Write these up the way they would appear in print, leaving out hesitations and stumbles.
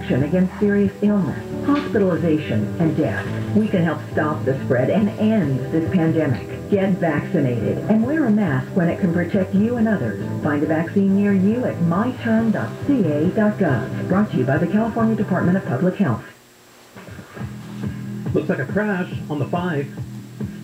protection against serious illness, hospitalization, and death. We can help stop the spread and end this pandemic. Get vaccinated and wear a mask when it can protect you and others. Find a vaccine near you at myturn.ca.gov. Brought to you by the California Department of Public Health. Looks like a crash on the 5.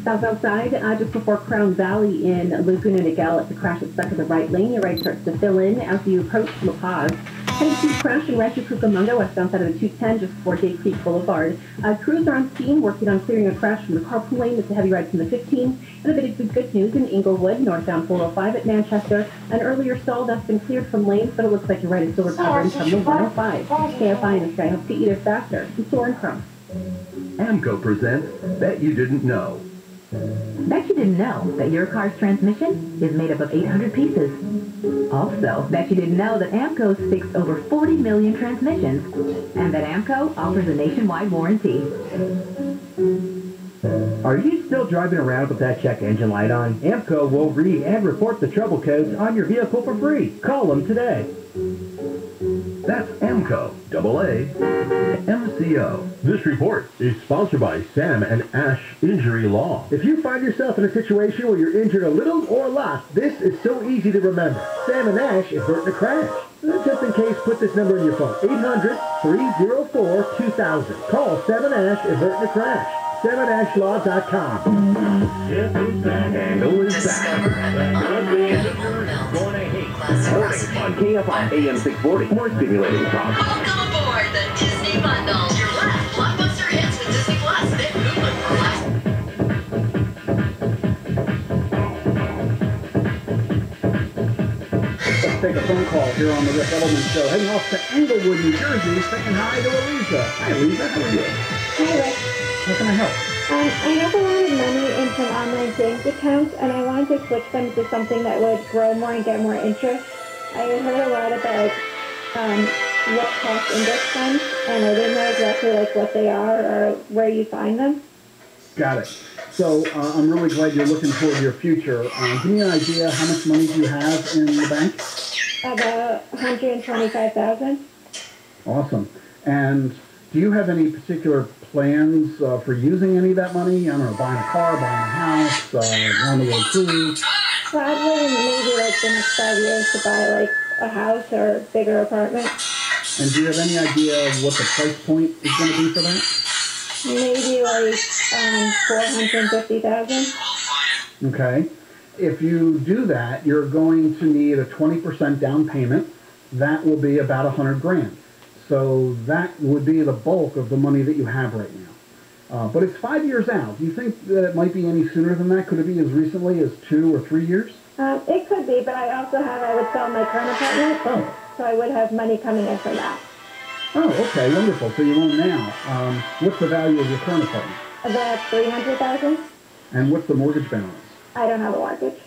Outside, just before Crown Valley in Laguna Niguel, the crash is stuck in the right lane. Your right starts to fill in as you approach La Paz. Heading to crash in Rancho Cucamonga, westbound side of the 210, just before Dave Creek Boulevard. Crews are on scene, working on clearing a crash from the carpool lane. It's a heavy ride from the 15. And a bit of good news in Inglewood, northbound 405 at Manchester. An earlier stall that's been cleared from lanes, but it looks like your right is still recovering from the 105. KFI in the sky helps get you there faster. I'm Soren Crump. AMCO presents Bet You Didn't Know. Bet you didn't know that your car's transmission is made up of 800 pieces. Also, bet you didn't know that AMCO's fixed over 40 million transmissions, and that AMCO offers a nationwide warranty. Are you still driving around with that check engine light on? AMCO will read and report the trouble codes on your vehicle for free. Call them today. That's AMCO, AA, MCO. This report is sponsored by Sam and Ash Injury Law. If you find yourself in a situation where you're injured a little or a lot, this is so easy to remember. Sam and Ash avert a crash. Just in case, put this number in your phone. 800-304-2000. Call Sam and Ash, avert a crash. SamandAshLaw.com. Handle is back. On KFI AM 640, more stimulating talk. Welcome aboard the Disney Bundle. Your last blockbuster hits with Disney Plus. Then movement for less. Let's take a phone call here on the Rick Edelman Show. Heading off to Englewood, New Jersey, saying hi to Aliza. Hi, Aliza. How are you? Hi, Rick. How can I help? I have a lot of money in some online savings accounts, and I wanted to switch them to something that would grow more and get more interest. I heard a lot about low-cost index funds, and I didn't know exactly what they are or where you find them. Got it. So I'm really glad you're looking toward your future. Give me an idea, how much money do you have in the bank? About $125,000. Awesome. And do you have any particular plans for using any of that money? I don't know, buying a car, buying a house, going on a little cruise? Probably maybe the next 5 years to buy a house or a bigger apartment. And do you have any idea what the price point is going to be for that? Maybe $450,000. Okay. If you do that, you're going to need a 20% down payment. That will be about $100,000. So that would be the bulk of the money that you have right now. But it's 5 years out. Do you think that it might be any sooner than that? Could it be as recently as 2 or 3 years? It could be, but I also I would sell my current apartment. Oh. So I would have money coming in for that. Oh, okay, wonderful. So you own now. What's the value of your current apartment? About $300,000. And what's the mortgage balance? I don't have a mortgage.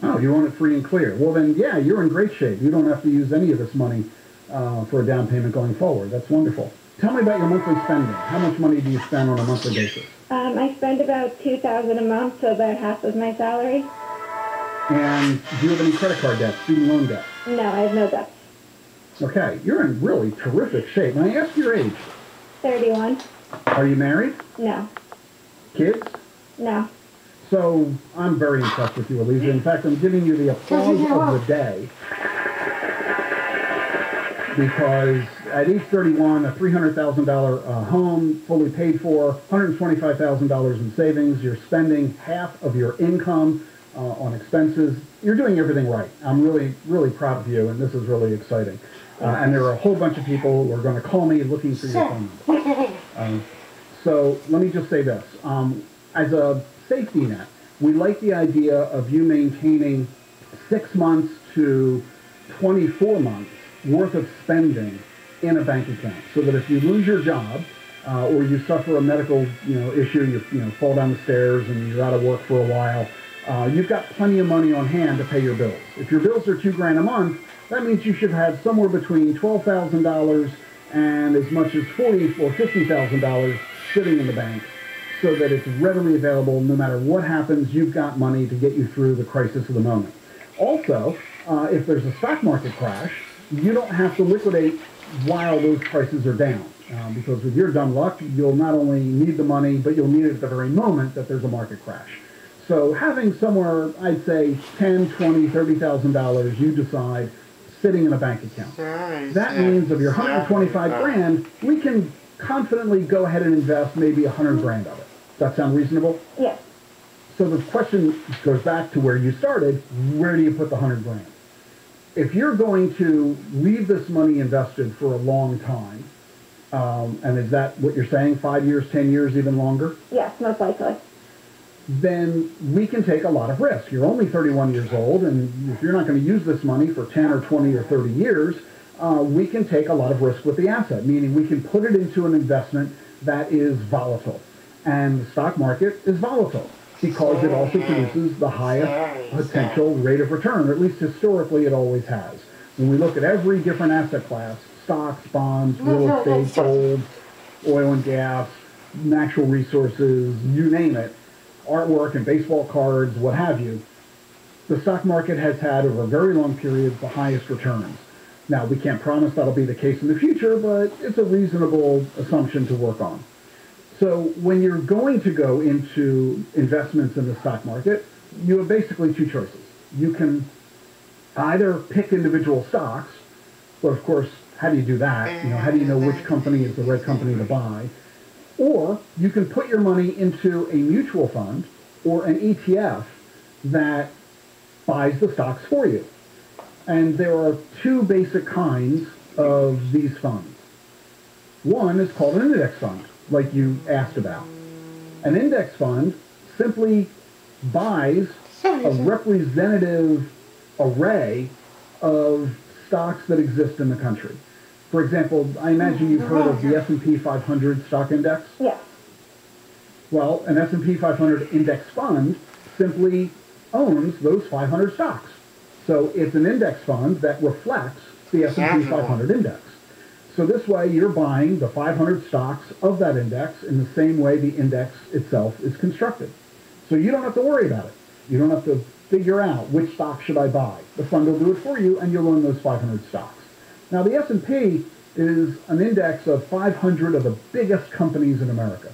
Oh, you own it free and clear. Well, then, yeah, you're in great shape. You don't have to use any of this money for a down payment going forward. That's wonderful. Tell me about your monthly spending. How much money do you spend on a monthly basis? I spend about $2,000 a month, so about half of my salary. And do you have any credit card debt, student loan debt? No, I have no debt. Okay, you're in really terrific shape. May I ask your age? 31. Are you married? No. Kids? No. So I'm very impressed with you, Aliza. In fact, I'm giving you the applause of the day. Because at age 31, a $300,000 home, fully paid for, $125,000 in savings, you're spending half of your income on expenses. You're doing everything right. I'm really, really proud of you, and this is really exciting. And there are a whole bunch of people who are going to call me looking for your phone number. So let me just say this. As a safety net, we like the idea of you maintaining 6 months to 24 months worth of spending in a bank account, so that if you lose your job or you suffer a medical issue, you fall down the stairs and you're out of work for a while, you've got plenty of money on hand to pay your bills. If your bills are $2,000 a month, that means you should have somewhere between $12,000 and as much as $40,000 or $50,000 sitting in the bank, so that it's readily available. No matter what happens, you've got money to get you through the crisis of the moment. Also, if there's a stock market crash, you don't have to liquidate while those prices are down. Because with your dumb luck, you'll not only need the money, but you'll need it at the very moment that there's a market crash. So having somewhere, I'd say $10, $20, $30,000, you decide, sitting in a bank account. That means of your 125 grand, we can confidently go ahead and invest maybe 100 grand of it. Does that sound reasonable? Yes. So the question goes back to where you started. Where do you put the 100 grand? If you're going to leave this money invested for a long time, and is that what you're saying, 5 years, 10 years, even longer? Yes, most likely. Then we can take a lot of risk. You're only 31 years old, and if you're not going to use this money for 10 or 20 or 30 years, we can take a lot of risk with the asset, meaning we can put it into an investment that is volatile. And the stock market is volatile because it also produces the highest potential rate of return, or at least historically it always has. When we look at every different asset class, stocks, bonds, real estate, gold, oil and gas, natural resources, you name it, artwork and baseball cards, what have you, the stock market has had over a very long period the highest returns. Now, we can't promise that'll be the case in the future, but it's a reasonable assumption to work on. So when you're going to go into investments in the stock market, you have basically two choices. You can either pick individual stocks, but of course, how do you do that? You know, how do you know which company is the right company to buy? Or you can put your money into a mutual fund or an ETF that buys the stocks for you. And there are two basic kinds of these funds. One is called an index fund, like you asked about. An index fund simply buys a representative array of stocks that exist in the country. For example, I imagine you've heard of the S&P 500 stock index? Yes. Well, an S&P 500 index fund simply owns those 500 stocks. So it's an index fund that reflects the S&P 500 index. So this way you're buying the 500 stocks of that index in the same way the index itself is constructed. So you don't have to worry about it. You don't have to figure out which stock should I buy. The fund will do it for you and you'll own those 500 stocks. Now the S&P is an index of 500 of the biggest companies in America.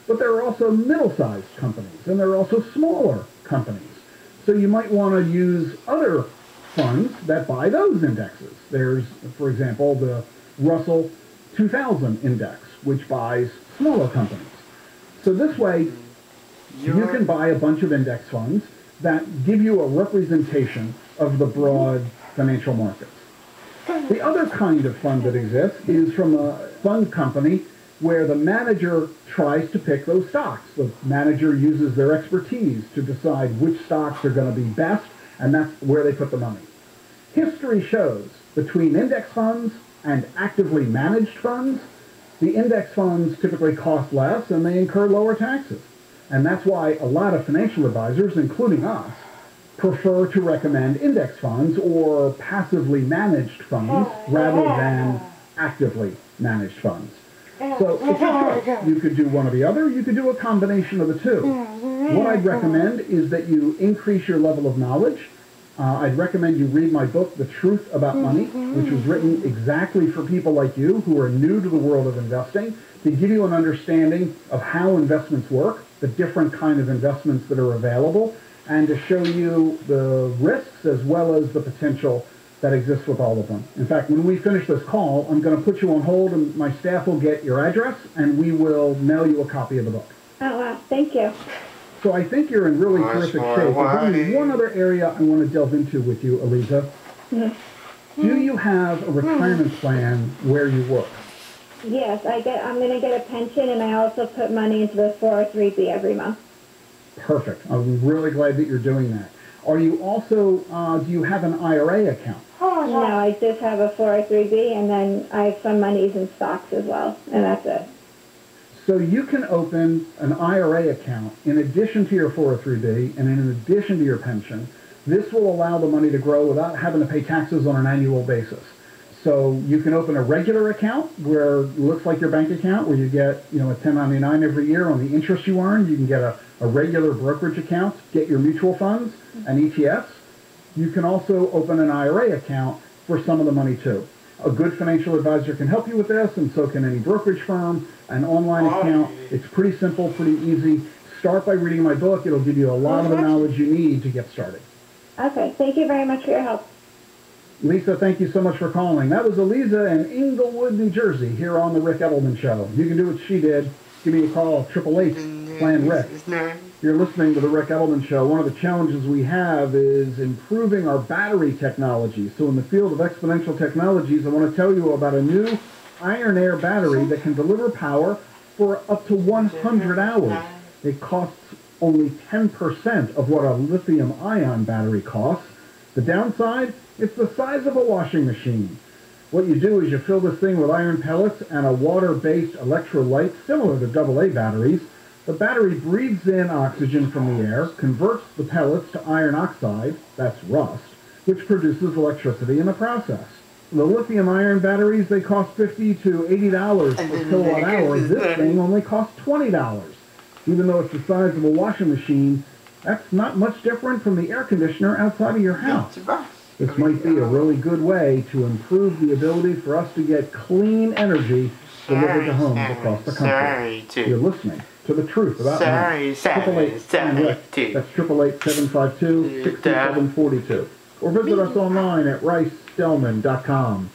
But there are also middle-sized companies and there are also smaller companies. So you might want to use other funds that buy those indexes. There's, for example, the Russell 2000 index, which buys smaller companies. So this way, you can buy a bunch of index funds that give you a representation of the broad financial markets. The other kind of fund that exists is from a fund company where the manager tries to pick those stocks. The manager uses their expertise to decide which stocks are going to be best, and that's where they put the money. History shows between index funds and actively managed funds, the index funds typically cost less and they incur lower taxes. And that's why a lot of financial advisors, including us, prefer to recommend index funds or passively managed funds rather than actively managed funds. So it's your choice. You could do one or the other. You could do a combination of the two. What I'd recommend is that you increase your level of knowledge. I'd recommend you read my book, The Truth About Money, which was written exactly for people like you who are new to the world of investing, to give you an understanding of how investments work, the different kind of investments that are available, and to show you the risks as well as the potential that exists with all of them. In fact, when we finish this call, I'm going to put you on hold and my staff will get your address and we will mail you a copy of the book. Oh, wow. Thank you. So I think you're in really terrific shape. There's only one other area I want to delve into with you, Aliza. Mm-hmm. Do you have a retirement plan where you work? Yes, I'm going to get a pension, and I also put money into the 403B every month. Perfect. I'm really glad that you're doing that. Are you also, do you have an IRA account? No, I just have a 403B, and then I have some monies in stocks as well, and that's it. So you can open an IRA account in addition to your 403B and in addition to your pension. This will allow the money to grow without having to pay taxes on an annual basis. So you can open a regular account where it looks like your bank account where you get, a 1099 every year on the interest you earn. You can get a regular brokerage account, get your mutual funds and ETFs. You can also open an IRA account for some of the money too. A good financial advisor can help you with this, and so can any brokerage firm, an online account. It's pretty simple, pretty easy. Start by reading my book. It'll give you a lot of the knowledge you need to get started. Okay, thank you very much for your help. Lisa, thank you so much for calling. That was Eliza in Inglewood, New Jersey, here on The Rick Edelman Show. You can do what she did. Give me a call, 888-PLAN-RICK. You're listening to The Rick Edelman Show. One of the challenges we have is improving our battery technology. So in the field of exponential technologies, I want to tell you about a new iron-air battery that can deliver power for up to 100 hours. It costs only 10% of what a lithium-ion battery costs. The downside? It's the size of a washing machine. What you do is you fill this thing with iron pellets and a water-based electrolyte similar to AA batteries. The battery breathes in oxygen from the air, converts the pellets to iron oxide, that's rust, which produces electricity in the process. The lithium-ion batteries, they cost $50 to $80 per kilowatt hour. This thing only costs $20. Even though it's the size of a washing machine, that's not much different from the air conditioner outside of your house. This might be a really good way to improve the ability for us to get clean energy delivered to homes across the country. You're listening to The Truth About Money. 888-RICK. That's 888-752-6742. Or visit us online at ricedelman.com.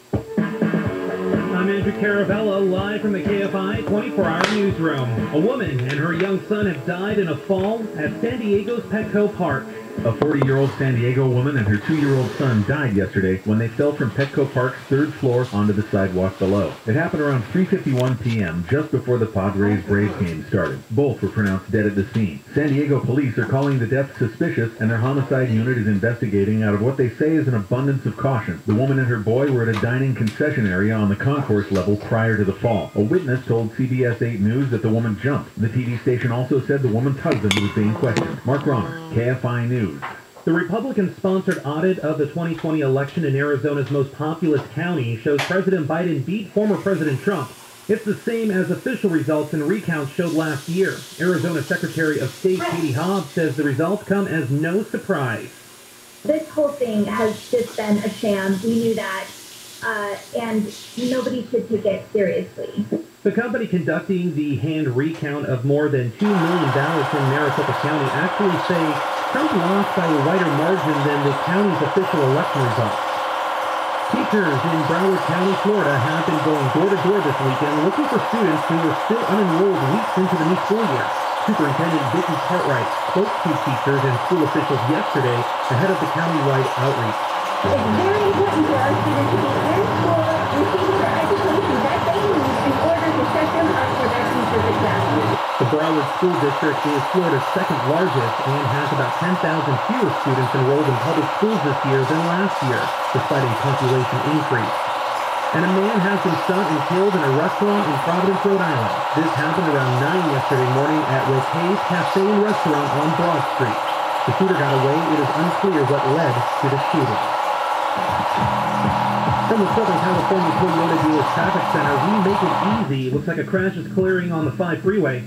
I'm Andrew Caravella, live from the KFI 24-hour newsroom. A woman and her young son have died in a fall at San Diego's Petco Park. A 40-year-old San Diego woman and her 2-year-old son died yesterday when they fell from Petco Park's 3rd floor onto the sidewalk below. It happened around 3:51 p.m., just before the Padres-Braves game started. Both were pronounced dead at the scene. San Diego police are calling the death suspicious, and their homicide unit is investigating out of what they say is an abundance of caution. The woman and her boy were at a dining concession area on the concourse level prior to the fall. A witness told CBS 8 News that the woman jumped. The TV station also said the woman's husband was being questioned. Mark Ronner, KFI News. The Republican-sponsored audit of the 2020 election in Arizona's most populous county shows President Biden beat former President Trump. It's the same as official results and recounts showed last year. Arizona Secretary of State Katie Hobbs says the results come as no surprise. This whole thing has just been a sham. We knew that, and nobody should take it seriously. The company conducting the hand recount of more than 2 million ballots in Maricopa County actually say Trump lost by a wider margin than the county's official election results. Teachers in Broward County, Florida have been going door to door this weekend looking for students who are still unenrolled weeks into the new school year. Superintendent Vicki Cartwright spoke to teachers and school officials yesterday ahead of the county-wide outreach. It's very important for our students to be in school, receiving the education that they need in order to set them up for their future success. The Broward School District is Florida's second largest and has about 10,000 fewer students enrolled in public schools this year than last year, despite a population increase. And a man has been shot and killed in a restaurant in Providence, Rhode Island. This happened around 9 yesterday morning at Roquet's Cafe and Restaurant on Broad Street. The shooter got away. It is unclear what led to the shooting. From the Southern California Toyota Dealers Traffic Center, we make it easy. It looks like a crash is clearing on the 5 freeway.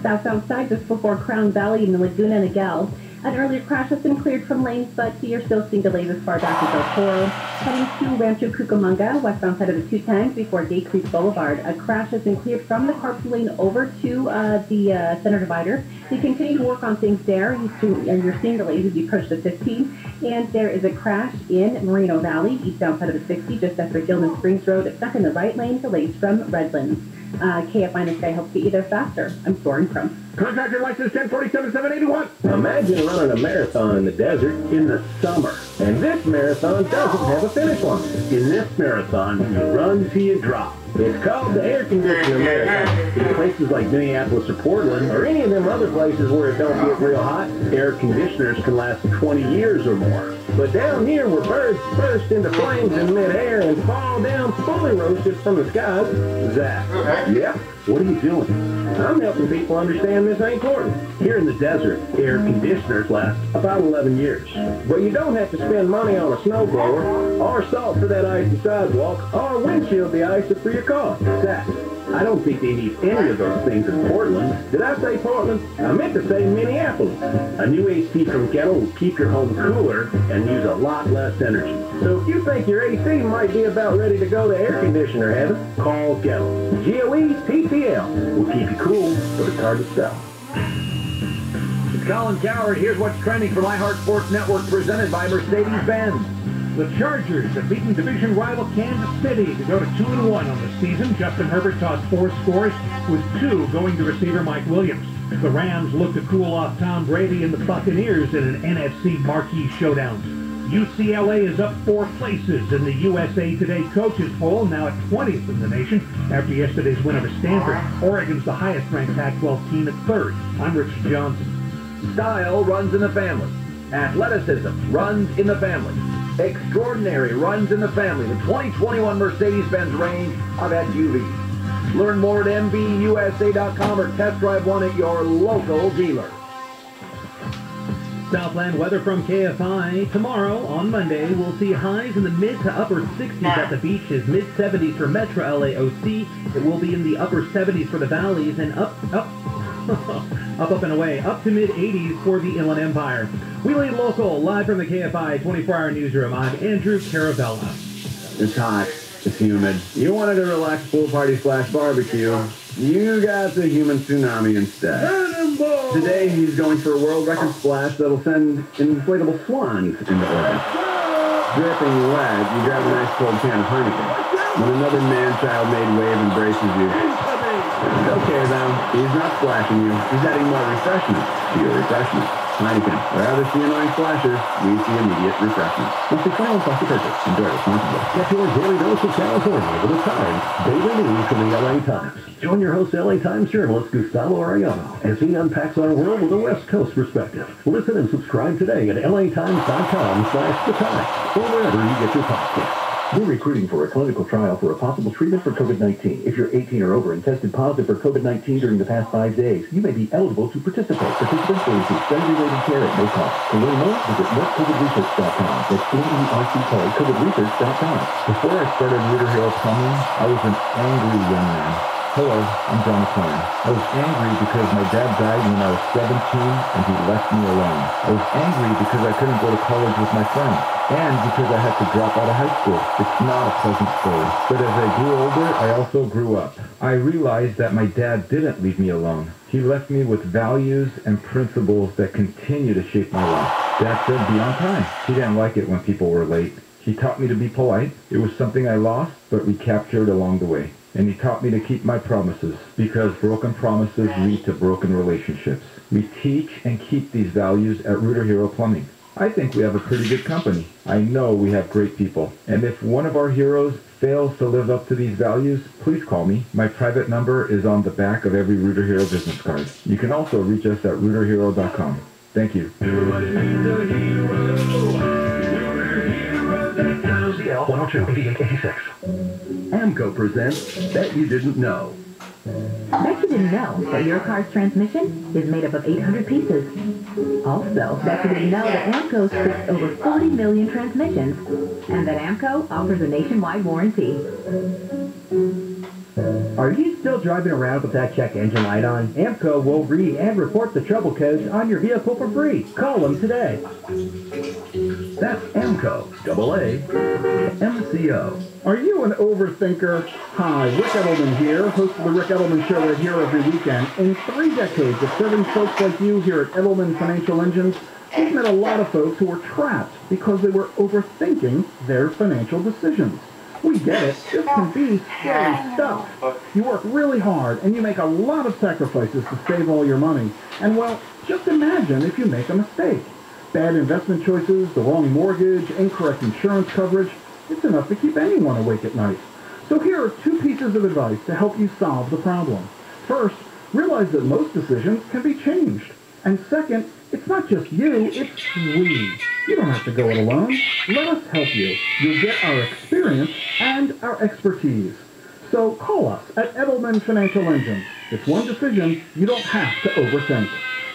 Southside, just before Crown Valley in the Laguna Niguel. An earlier crash has been cleared from lanes, but you're still seeing delays as far back as El Toro. Heading to Rancho Cucamonga, westbound side of the 210 before Day Creek Boulevard. A crash has been cleared from the carpool lane over to the center divider. You continue to work on things there. You're seeing delays as you approach the 15. And there is a crash in Moreno Valley, eastbound side of the 60, just after Gilman Springs Road. Stuck in the right lane, delays from Redlands. KFI in the Sky helps get you there faster. I'm Soren Crump. Contractor license 1047-781. Imagine running a marathon in the desert in the summer. And this marathon doesn't have a finish line. In this marathon, you run till you drop. It's called the Air Conditioner Marathon. In places like Minneapolis or Portland, or any of them other places where it don't get real hot, air conditioners can last 20 years or more. But down here where birds burst into flames in midair and fall down fully roasted from the skies, Zach. Yep. What are you doing? I'm helping people understand this ain't important. Here in the desert, air conditioners last about 11 years. But you don't have to spend money on a snowblower, or salt for that icy sidewalk, or windshield de-icer for your car. Zach, I don't think they need any of those things in Portland. Did I say Portland? I meant to say Minneapolis. A new AC from Kettle will keep your home cooler and use a lot less energy. So if you think your AC might be about ready to go to air conditioner heaven, call Kettle. GOE-TTL will keep you cool, but it's hard to spell. It's Colin Coward. Here's what's trending from iHeart Sports Network, presented by Mercedes-Benz. The Chargers have beaten division rival Kansas City to go to 2-1 on the season. Justin Herbert tossed 4 scores, with 2 going to receiver Mike Williams. The Rams look to cool off Tom Brady and the Buccaneers in an NFC marquee showdown. UCLA is up 4 places in the USA Today coaches poll, now at 20th in the nation after yesterday's win over Stanford. Oregon's the highest-ranked Pac-12 team at 3rd. I'm Richard Johnson. Style runs in the family. Athleticism runs in the family. Extraordinary runs in the family. The 2021 Mercedes-Benz range of SUVs. Learn more at MBUSA.com or test drive one at your local dealer. Southland weather from KFI. Tomorrow, on Monday, we'll see highs in the mid to upper 60s at the beaches, mid-70s for Metro LAOC. It will be in the upper 70s for the valleys, and up and away, up to mid-80s for the Inland Empire. We lead local, live from the KFI 24-hour newsroom. I'm Andrew Caravella. It's hot. It's humid. You wanted a relaxed pool party / barbecue. You got the human tsunami instead. Today, he's going for a world record splash that'll send inflatable swans into orbit. Dripping wet, you grab a nice cold can of Heineken. When another man-child made wave embraces you. It's okay, though. He's not splashing you. He's adding more refreshment to your refreshment. Heineken. Where others see annoying splashes, we see immediate refreshment. Must be 21 plus to purchase. Enjoy responsibly. Get your daily dose of California with the Times Daily News from the LA Times. Join your host, LA Times journalist Gustavo Arellano, as he unpacks our world with a West Coast perspective. Listen and subscribe today at latimes.com/the Times or wherever you get your podcasts. We're recruiting for a clinical trial for a possible treatment for COVID-19. If you're 18 or over and tested positive for COVID-19 during the past 5 days, you may be eligible to participate. Participants will receive study-related care at no cost. To learn more, visit merckcovidresearch.com. That's MERCK, covidresearch.com. Before I started Rooter Hero Plumbing, I was an angry young man. Hello, I'm John McClaren. I was angry because my dad died when I was 17 and he left me alone. I was angry because I couldn't go to college with my friends. And because I had to drop out of high school. It's not a pleasant story. But as I grew older, I also grew up. I realized that my dad didn't leave me alone. He left me with values and principles that continue to shape my life. Dad said be on time. He didn't like it when people were late. He taught me to be polite. It was something I lost, but recaptured along the way. And he taught me to keep my promises, because broken promises lead to broken relationships. We teach and keep these values at Rooter Hero Plumbing. I think we have a pretty good company. I know we have great people. And if one of our heroes fails to live up to these values, please call me. My private number is on the back of every Rooter Hero business card. You can also reach us at rooterhero.com. Thank you. CL 102-8886. AMCO presents Bet You Didn't Know. Bet you didn't know that your car's transmission is made up of 800 pieces. Also, bet you didn't know that AMCO fixed over 40 million transmissions, and that AMCO offers a nationwide warranty. Are you still driving around with that check engine light on? AMCO will read and report the trouble codes on your vehicle for free. Call them today. That's AMCO, AA-MCO. Are you an overthinker? Hi, Rick Edelman here, host of the Rick Edelman Show right here every weekend. In 3 decades of serving folks like you here at Edelman Financial Engines, we've met a lot of folks who were trapped because they were overthinking their financial decisions. We get it. This can be scary stuff. You work really hard, and you make a lot of sacrifices to save all your money. And, well, just imagine if you make a mistake. Bad investment choices, the wrong mortgage, incorrect insurance coverage. It's enough to keep anyone awake at night. So here are 2 pieces of advice to help you solve the problem. First, realize that most decisions can be changed. And second, it's not just you, it's we. You don't have to go it alone. Let us help you. You'll get our experience and our expertise. So call us at Edelman Financial Engines. It's one decision you don't have to overthink.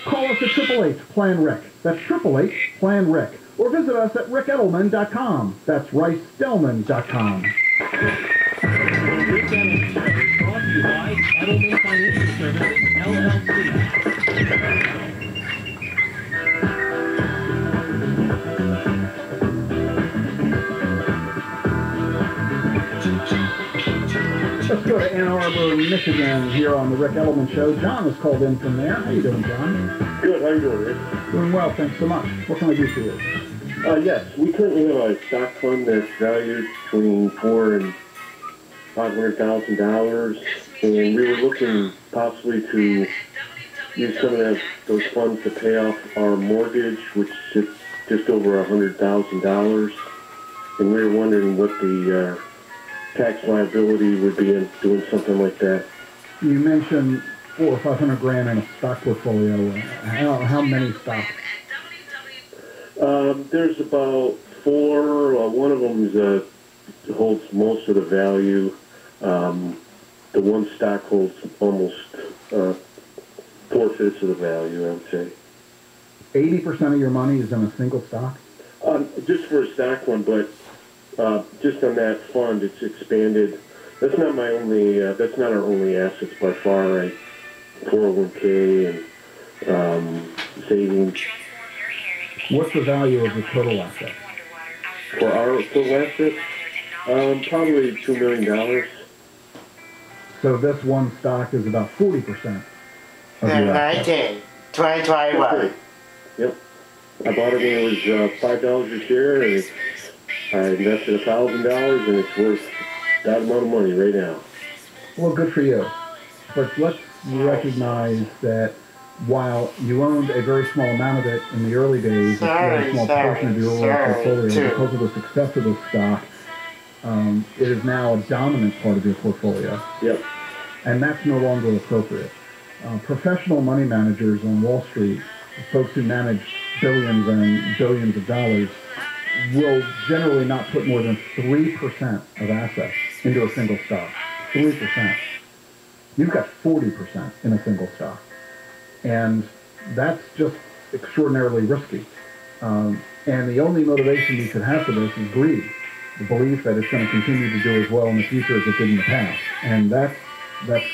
Call us at 888-PLAN-RICK. That's 888-PLAN-RICK. Or visit us at rickedelman.com. That's ricedelman.com. by Edelman Financial Services, LLC. Let's go to Ann Arbor, Michigan, here on the Rick Edelman Show. John was called in from there. How you doing, John? Good. How you doing, Rick? Doing well, thanks so much. What can I do for you? Yes, we currently have a stock fund that's valued between $400,000 and $500,000, and we were looking possibly to use some of those funds to pay off our mortgage, which is just over $100,000, and we were wondering what the tax liability would be in doing something like that. You mentioned $400,000 or $500,000 in a stock portfolio. How many stocks? There's about 4. One of them holds most of the value. The one stock holds almost 4/5 of the value, I would say. 80% of your money is in a single stock? Just for a stock one, but just on that fund, it's expanded. That's not my only. That's not our only assets by far. Right? 401k and savings. What's the value of the total asset? For our total assets, probably $2 million. So this one stock is about 40% of your assets. 2021. Yep. I bought it when it was $5 a share, and I invested $1,000, and it's worth that amount of money right now. Well, good for you. But let's recognize that while you owned a very small amount of it in the early days, a very small portion of your overall portfolio, because of the success of this stock, it is now a dominant part of your portfolio. Yep. And that's no longer appropriate. Professional money managers on Wall Street, folks who manage billions and billions of dollars, will generally not put more than 3% of assets into a single stock. 3%. You've got 40% in a single stock. And that's just extraordinarily risky. And the only motivation you could have for this is greed. The belief that it's going to continue to do as well in the future as it did in the past. And that's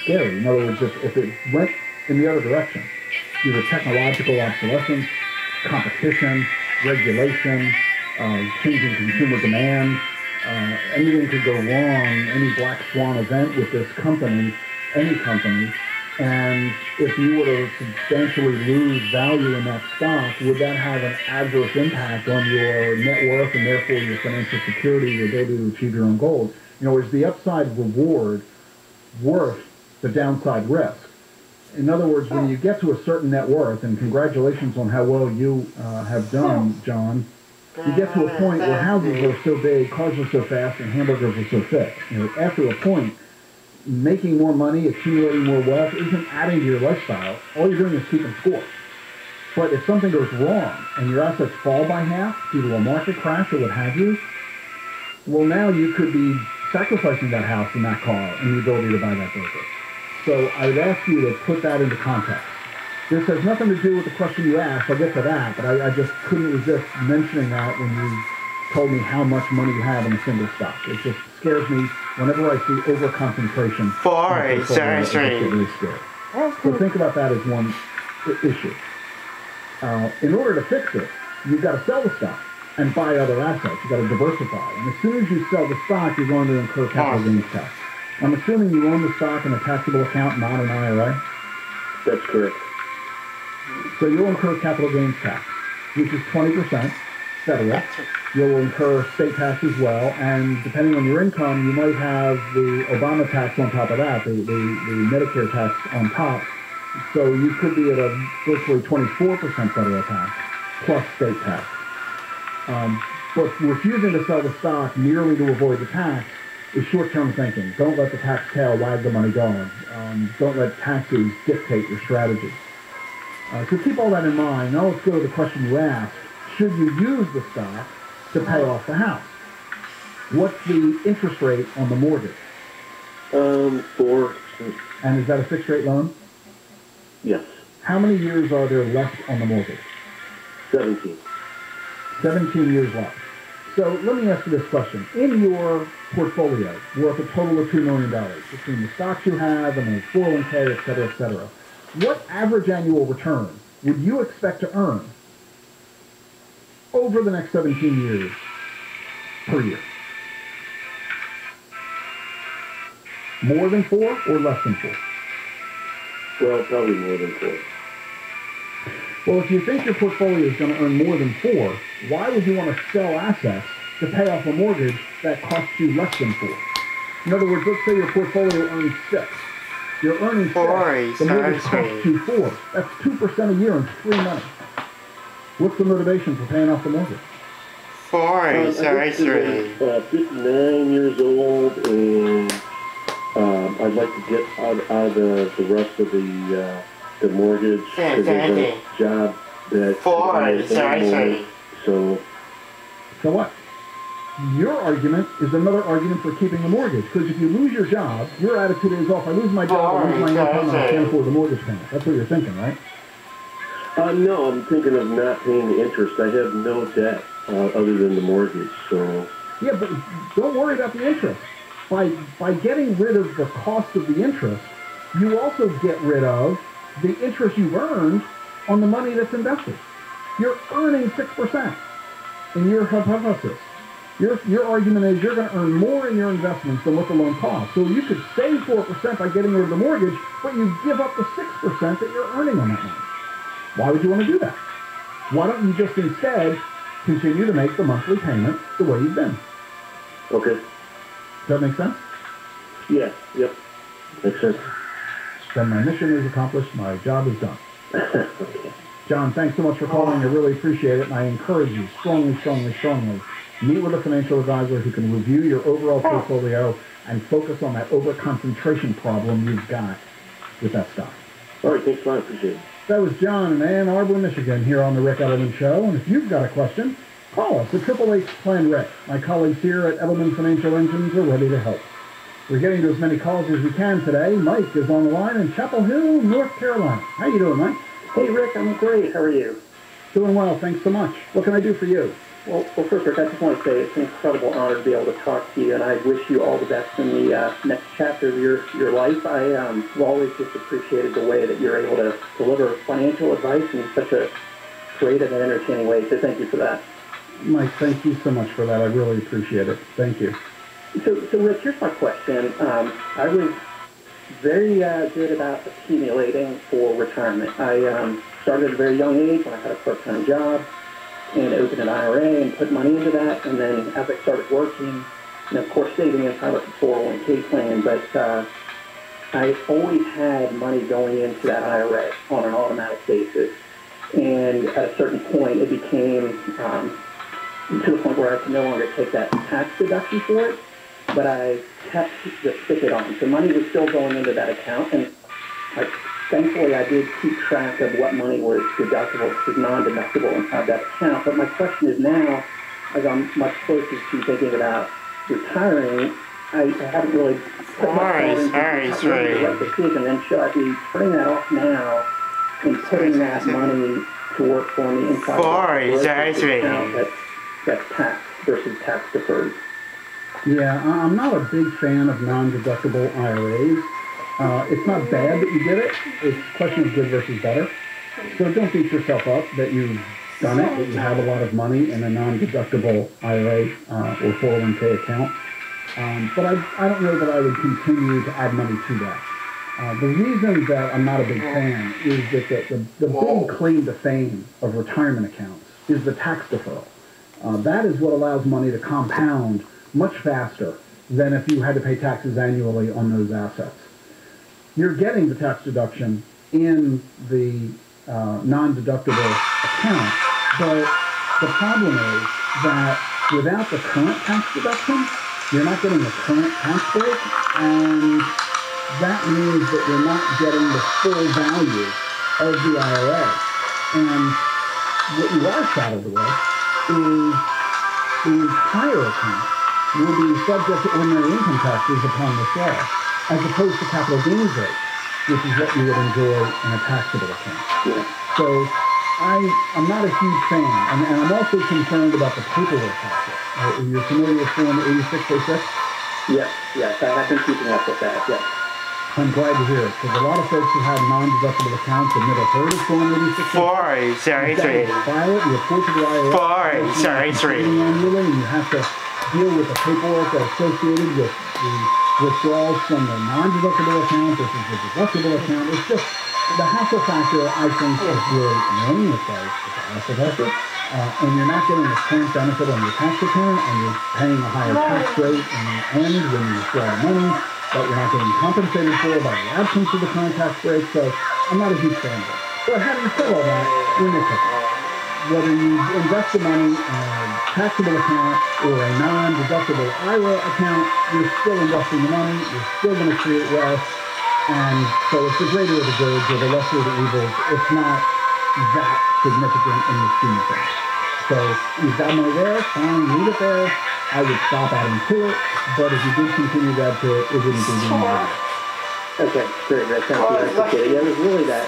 scary. In other words, if it went in the other direction, either technological obsolescence, competition, regulation, changing consumer demand, anything could go wrong, any black swan event with this company, any company, and if you were to substantially lose value in that stock, would that have an adverse impact on your net worth and therefore your financial security, your ability to achieve your own goals? You know, is the upside reward worth the downside risk? In other words, when you get to a certain net worth, and congratulations on how well you have done, John, you get to a point where houses are so big, cars are so fast, and hamburgers are so thick. You know, after a point, making more money, accumulating more wealth isn't adding to your lifestyle. All you're doing is keeping score. But if something goes wrong and your assets fall by half due to a market crash or what have you, well, now you could be sacrificing that house and that car and the ability to buy that burger. So I would ask you to put that into context. This has nothing to do with the question you asked. I'll get to that, but I just couldn't resist mentioning that when you told me how much money you have in a single stock. It just scares me whenever I see over-concentration. Sorry. I get really scared. So think about that as one issue. In order to fix it, you've got to sell the stock and buy other assets. You've got to diversify. And as soon as you sell the stock, you're going to incur capital gains tax. I'm assuming you own the stock in a taxable account, not an IRA? That's correct. So you'll incur capital gains tax, which is 20% federal. You'll incur state tax as well, and depending on your income, you might have the Obama tax on top of that, the Medicare tax on top. So you could be at a virtually 24% federal tax plus state tax. But refusing to sell the stock merely to avoid the tax is short-term thinking. Don't let the tax tail wag the money dog. Don't let taxes dictate your strategy. So keep all that in mind. Now let's go to the question you asked. Should you use the stock to pay off the house? What's the interest rate on the mortgage? 4. And is that a fixed rate loan? Yes. How many years are there left on the mortgage? 17. 17 years left. So let me ask you this question. In your portfolio worth a total of $2 million between the stocks you have and the 401k, et cetera, et cetera. What average annual return would you expect to earn over the next 17 years per year? More than 4 or less than 4? Well, probably more than 4. Well, if you think your portfolio is going to earn more than 4, why would you want to sell assets to pay off a mortgage that costs you less than 4? In other words, let's say your portfolio earns 6. You're earning 6. The mortgage costs you 4. That's 2% a year and free money. What's the motivation for paying off the mortgage? 4, sorry, 3. 59 years old, and I'd like to get out of the rest of the mortgage. Yeah, there's a job that 4, sorry. So what? Your argument is another argument for keeping a mortgage, because if you lose your job, your attitude is, oh, if I lose my job, I lose my income, and I can't afford the mortgage payment. That's what you're thinking, right? No, I'm thinking of not paying the interest. I have no debt other than the mortgage, so... Yeah, but don't worry about the interest. By getting rid of the cost of the interest, you also get rid of the interest you've earned on the money that's invested. You're earning 6% in your hypothesis. Your argument is you're going to earn more in your investments than what the loan costs. So you could save 4% by getting rid of the mortgage, but you give up the 6% that you're earning on that money. Why would you want to do that? Why don't you just instead continue to make the monthly payment the way you've been? Okay. Does that make sense? Yeah, yep. Makes sense. Then my mission is accomplished. My job is done. Okay. John, thanks so much for calling. I really appreciate it, and I encourage you strongly, meet with a financial advisor who can review your overall portfolio and focus on that over-concentration problem you've got with that stock. All right, thanks a lot. Appreciate it. That was John in Ann Arbor, Michigan, here on The Rick Edelman Show. And if you've got a question, call us at 888-PLAN-RICK. My colleagues here at Edelman Financial Engines are ready to help. We're getting to as many calls as we can today. Mike is on the line in Chapel Hill, North Carolina. How you doing, Mike? Hey, Rick, I'm great. How are you? Doing well, thanks so much. What can I do for you? Well, first, Rick, I just want to say it's an incredible honor to be able to talk to you, and I wish you all the best in the next chapter of your life. I've always just appreciated the way that you're able to deliver financial advice in such a creative and entertaining way, so thank you for that. Mike, thank you so much for that. I really appreciate it. Thank you. So Rick, here's my question. I was very good about accumulating for retirement. I started at a very young age when I had a part-time job and opened an IRA and put money into that. And then as I started working, and of course saving inside of the 401k plan, but I always had money going into that IRA on an automatic basis. And at a certain point, it became to the point where I could no longer take that tax deduction for it, but I kept the spigot on. So money was still going into that account, and thankfully I did keep track of what money was deductible versus non-deductible inside that account. But my question is now, as I'm much closer to thinking about retiring, I haven't really put much thought into the right decision. And should I be turning that off now and putting that money to work for me inside the account that's tax versus tax deferred? Yeah, I'm not a big fan of non-deductible IRAs. It's not bad that you did it. It's a question of good versus better. So don't beat yourself up that you've done it, that you have a lot of money in a non-deductible IRA or 401k account. But I don't know that I would continue to add money to that. The reason that I'm not a big fan is that the big claim to fame of retirement accounts is the tax deferral. That is what allows money to compound much faster than if you had to pay taxes annually on those assets. You're getting the tax deduction in the non-deductible account, but the problem is that without the current tax deduction, you're not getting the current tax break, and that means that you're not getting the full value of the IRA. And what you are saddled with is the entire account will be subject to ordinary income taxes upon this law, as opposed to capital gains rate, which is what you would enjoy in a taxable account. Yeah. So I'm not a huge fan, and I'm also concerned about the paperwork process. You're familiar with Form 8606? Yes, I have been keeping up with that, yes. I'm glad to hear it, because a lot of folks who have non-deductible accounts have never heard of Form 86. Sorry. File it and report to the IRS. Sorry. Annually, and you have to deal with the paperwork associated with the withdrawals from the non-deductible account versus the deductible account. It's just, the hassle factor, I think, is really annoying. It's a hassle factor. And you're not getting the current benefit on your tax return, and you're paying a higher tax rate in the end when you withdraw the money that you're not getting compensated for by the absence of the current tax break. So I'm not a huge fan of it. But having said all that, you're nitpicking. Whether you invest the money in a taxable account or a non-deductible IRA account, you're still investing the money, you're still going to create wealth, and so it's the greater of the goods or the lesser of the evils. It's not that significant in the scheme of things. So you've got money there, fine, leave it there. I would stop adding to it, but if you did continue to add to it, it wouldn't be doing Okay, great. Thank you. I appreciate it. Yeah, it was really that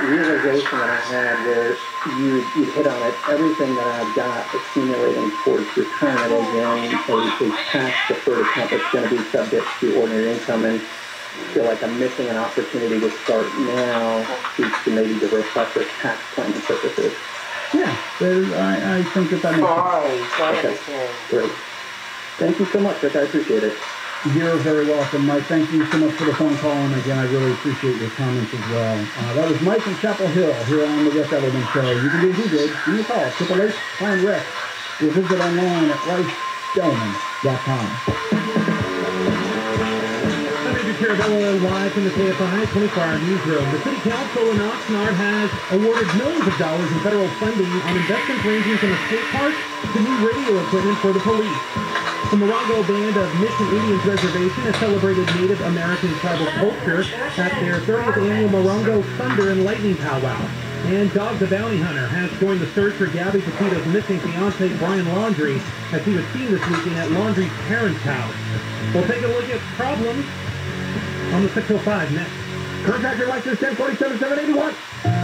realization that I had where you hit on it. Everything that I've got accumulating towards retirement is in a tax-deferred account that's going to be subject to ordinary income, and feel like I'm missing an opportunity to start now to maybe diversify for tax planning purposes. Yeah, I think that makes sense. Okay, great. Thank you so much, Rick. I appreciate it. You're very welcome, Mike. Thank you so much for the phone call, and again, I really appreciate your comments as well. That was Mike in Chapel Hill here on the Rick Edelman Show. You can do as he did. Give me a call, 888-FIND-RICK. Or visit online at ricedellman.com. Carabello live from the KFI 24-hour newsroom. The City Council in Oxnard has awarded millions of dollars in federal funding on investments ranging from a skate park to new radio equipment for the police. The Morongo Band of Mission Indians Reservation has celebrated Native American tribal culture at their 30th annual Morongo Thunder and Lightning Powwow. And Dog the Bounty Hunter has joined the search for Gabby Petito's missing fiancé, Brian Laundrie, as he was seen this weekend at Laundrie's parents' house. We'll take a look at problems on the 605 next. Contractor license 1047-781.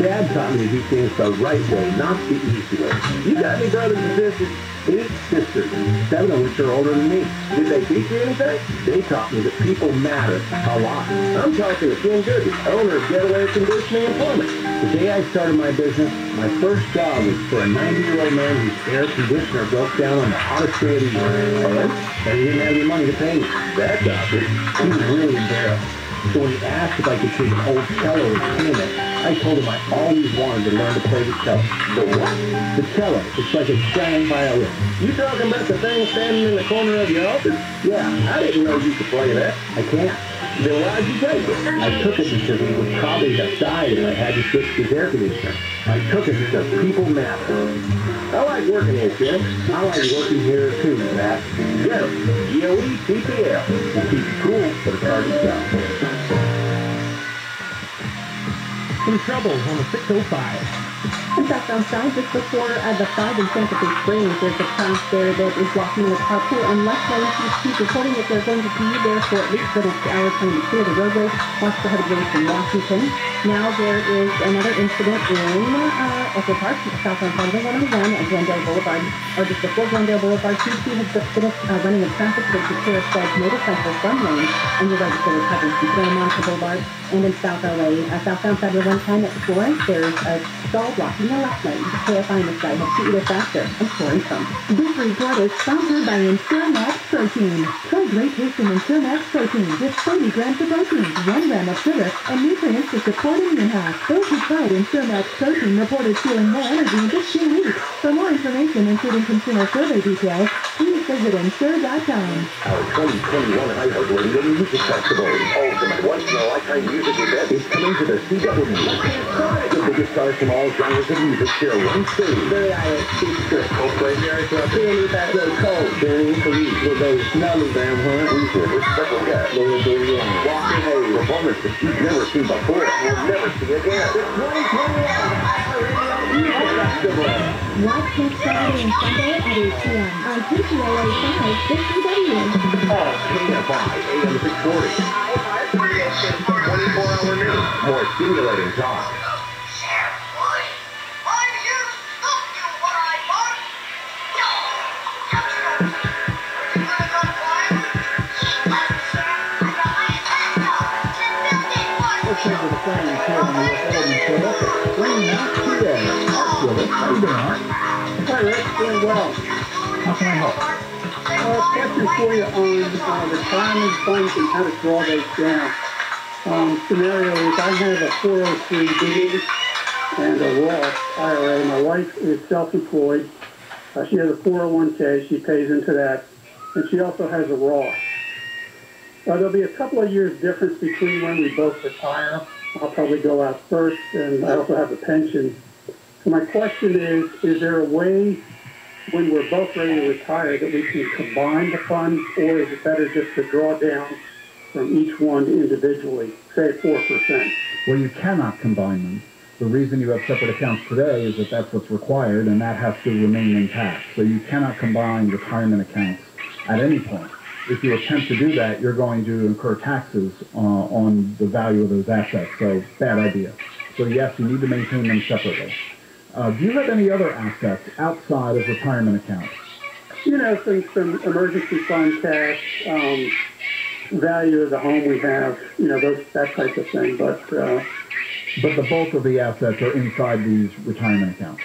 Dad taught me to do things the right way, not the easy way. You got any brothers and sisters? 8 sisters, 7 of which are older than me. Did they teach you anything? They taught me that people matter a lot. I'm talking to Ken Goody, owner of Getaway Conditioning and Plumbing. The day I started my business, my first job was for a 90-year-old man whose air conditioner broke down on the hottest day of the year. And he didn't have any money to pay me. That doctor, he was really embarrassed. So when he asked if I could take an old cello as payment, I told him I always wanted to learn to play the cello. The what? The cello. It's like a giant violin. You talking about the thing standing in the corner of your office? Yeah, I didn't know you could play that. I can't. Then why'd you take it? I took it because he would probably have died if I had to fix his air conditioner. I took it because people matter. I like working here, Ken. I like working here too, Matt. Get him. GOE-TPL. We'll keep you cool, but it's hard to sell. Some troubles on the 605. In fact, outside, just before the 5 in Santa Fe Springs, there's a crash there that is blocking the carpool and left lane. He's reporting that they're going to be there for at least 36 hours trying to clear the roadway. Watch the heavy rain from Washington. Now there is another incident in Echo Park, south on Highway 101 at Glendale Boulevard, or just before Glendale Boulevard. QC has just finished running a traffic to clear a stalled motorcycle from lane, and you're right at the recovery from Santa Monica Boulevard. And in South LA, southbound side of 110 at Florence, there's a stall blocking the left lane. KFI on the side helps you either faster and pouring from. This report is sponsored by Ensure Max Protein. Try great tasting Ensure Max Protein with 30 grams of protein, 1 gram of sugar, and nutrients to support immune health. Those who tried Ensure Max Protein reported feeling more energy in just 2 weeks. For more information, including consumer survey details, please visit Ensure.com. Our 2021 iHeartRadio Music Festival, ultimate once-in-a-lifetime music event, is coming to the CW. The biggest stars from all genres of music share one stage. Very Steve Strick, Coldplay, Jerry Club, Joe Cole, Journey, Police, with those smelly damn hunt, Weezer, special guest, Lord Dorian, Walker Hayes, performance that you've never seen before and will never see again. The 2021 Music Festival. Watch next Saturday and Sunday at 8 p.m. on KPLA 5 6CW. On KFI AM 640. 24-hour news. More stimulating talk. Let's take the settings here on the Element Show. Bring Matt PA. Mark's with us. How you doing, Mark? Hi, Rick. Doing well. How can I help? Question for you on retirement funds and how to draw those down. Scenario is I have a 403B and a Roth IRA. My wife is self-employed. She has a 401k. She pays into that. And she also has a Roth. There'll be a couple of years difference between when we both retire. I'll probably go out first, and I also have a pension. So my question is there a way when we're both ready to retire that we can combine the funds, or is it better just to draw down from each one individually, say 4%? Well, you cannot combine them. The reason you have separate accounts today is that that's what's required, and that has to remain intact. So you cannot combine retirement accounts at any point. If you attempt to do that, you're going to incur taxes on the value of those assets. So bad idea. So yes, you need to maintain them separately. Do you have any other assets outside of retirement accounts? You know, some emergency fund cash, value of the home we have, you know, that type of thing. But the bulk of the assets are inside these retirement accounts.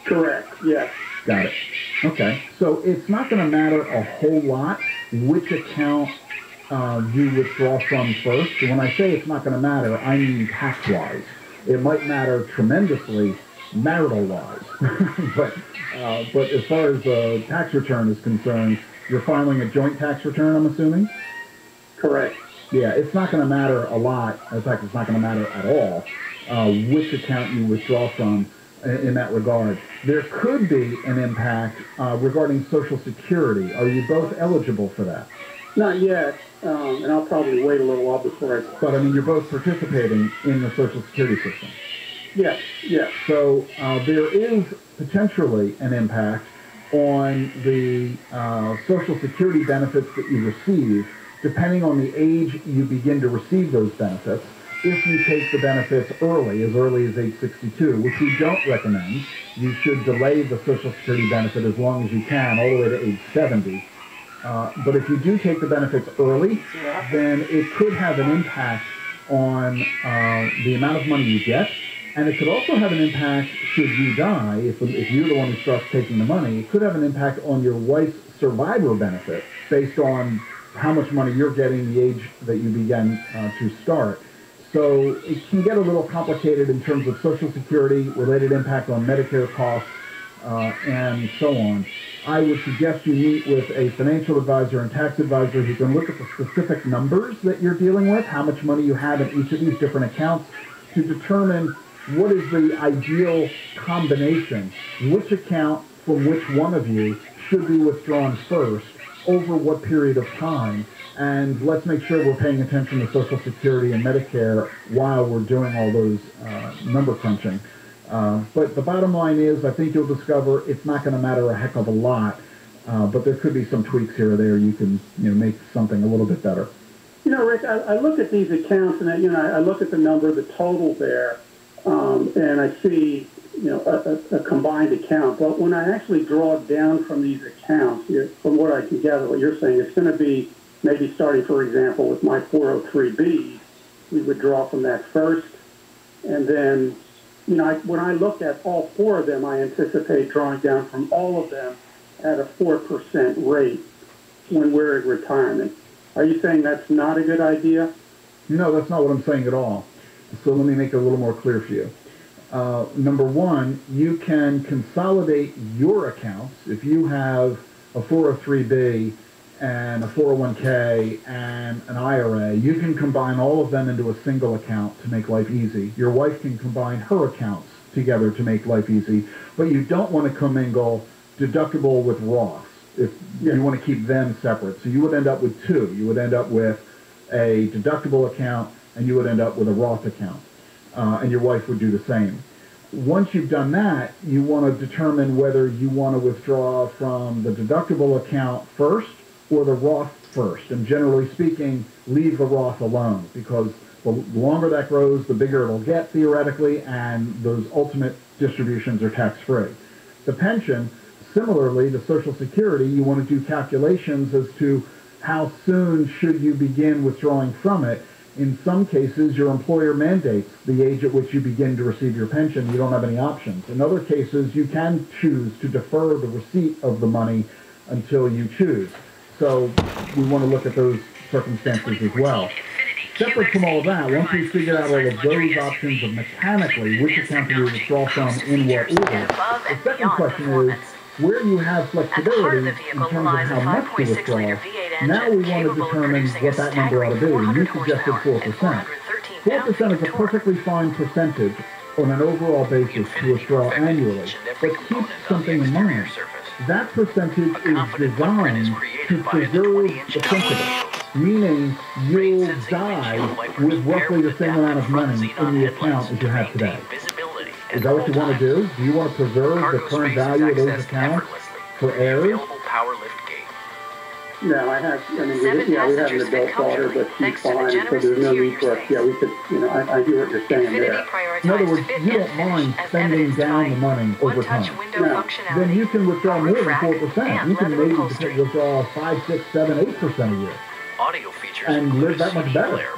Correct. Yes. Got it. Okay. So it's not going to matter a whole lot which account you withdraw from first. And when I say it's not going to matter, I mean tax-wise. It might matter tremendously marital-wise. but as far as the tax return is concerned, you're filing a joint tax return, I'm assuming? Correct. Yeah, it's not going to matter a lot. In fact, it's not going to matter at all which account you withdraw from in that regard. There could be an impact regarding Social Security. Are you both eligible for that? Not yet, and I'll probably wait a little while before I... But, I mean, you're both participating in the Social Security system. Yes, yes. So there is potentially an impact on the Social Security benefits that you receive, depending on the age you begin to receive those benefits. If you take the benefits early as age 62, which we don't recommend, you should delay the Social Security benefit as long as you can, all the way to age 70. But if you do take the benefits early, then it could have an impact on the amount of money you get, and it could also have an impact should you die, if you're the one who starts taking the money, it could have an impact on your wife's survivor benefit based on how much money you're getting the age that you began to start. So it can get a little complicated in terms of Social Security, related impact on Medicare costs, and so on. I would suggest you meet with a financial advisor and tax advisor who can look at the specific numbers that you're dealing with, how much money you have in each of these different accounts, to determine what is the ideal combination, which account from which one of you should be withdrawn first, over what period of time, and let's make sure we're paying attention to Social Security and Medicare while we're doing all those number crunching. But the bottom line is, I think you'll discover it's not going to matter a heck of a lot, but there could be some tweaks here or there. You can make something a little bit better. You know, Rick, I look at these accounts and I look at the number, the total there, and I see a combined account. But when I actually draw down from these accounts, from what I can gather, what you're saying, it's going to be maybe starting, for example, with my 403B, we would draw from that first, and then, when I look at all four of them, I anticipate drawing down from all of them at a 4% rate when we're in retirement. Are you saying that's not a good idea? No, that's not what I'm saying at all. So let me make it a little more clear for you. Number one, you can consolidate your accounts. If you have a 403B and a 401k and an IRA, you can combine all of them into a single account to make life easy. Your wife can combine her accounts together to make life easy, but you don't want to commingle deductible with Roth if you want to keep them separate. So you would end up with two. You would end up with a deductible account and you would end up with a Roth account, and your wife would do the same. Once you've done that, you want to determine whether you want to withdraw from the deductible account first or the Roth first. And generally speaking, leave the Roth alone, because the longer that grows, the bigger it'll get theoretically, and those ultimate distributions are tax-free. The pension, similarly, the Social Security, you want to do calculations as to how soon should you begin withdrawing from it, In some cases, your employer mandates the age at which you begin to receive your pension. You don't have any options. In other cases, you can choose to defer the receipt of the money until you choose. So we want to look at those circumstances as well. Separate from all of that, once we figure out all of those options of mechanically which account to withdraw from in what order, the second question is where you have flexibility in terms of how much to withdraw. Now we want to determine what that number ought to be. You suggested 4%. 4% is a perfectly fine percentage on an overall basis to withdraw annually, but keep something in mind. That percentage is designed to preserve the principal, meaning you'll die with roughly the same amount of money in the account as you have today. Is that what you want to do? Do you want to preserve the current value of those accounts for heirs? No, I have an adult daughter, but she's fine, so there's no need for us. Yeah, we could, I hear what you're saying there. In other words, you don't mind spending down the money over time. No. Then you can withdraw more than 4%. You can maybe withdraw 5, 6, 7, 8% a year. And live that much better.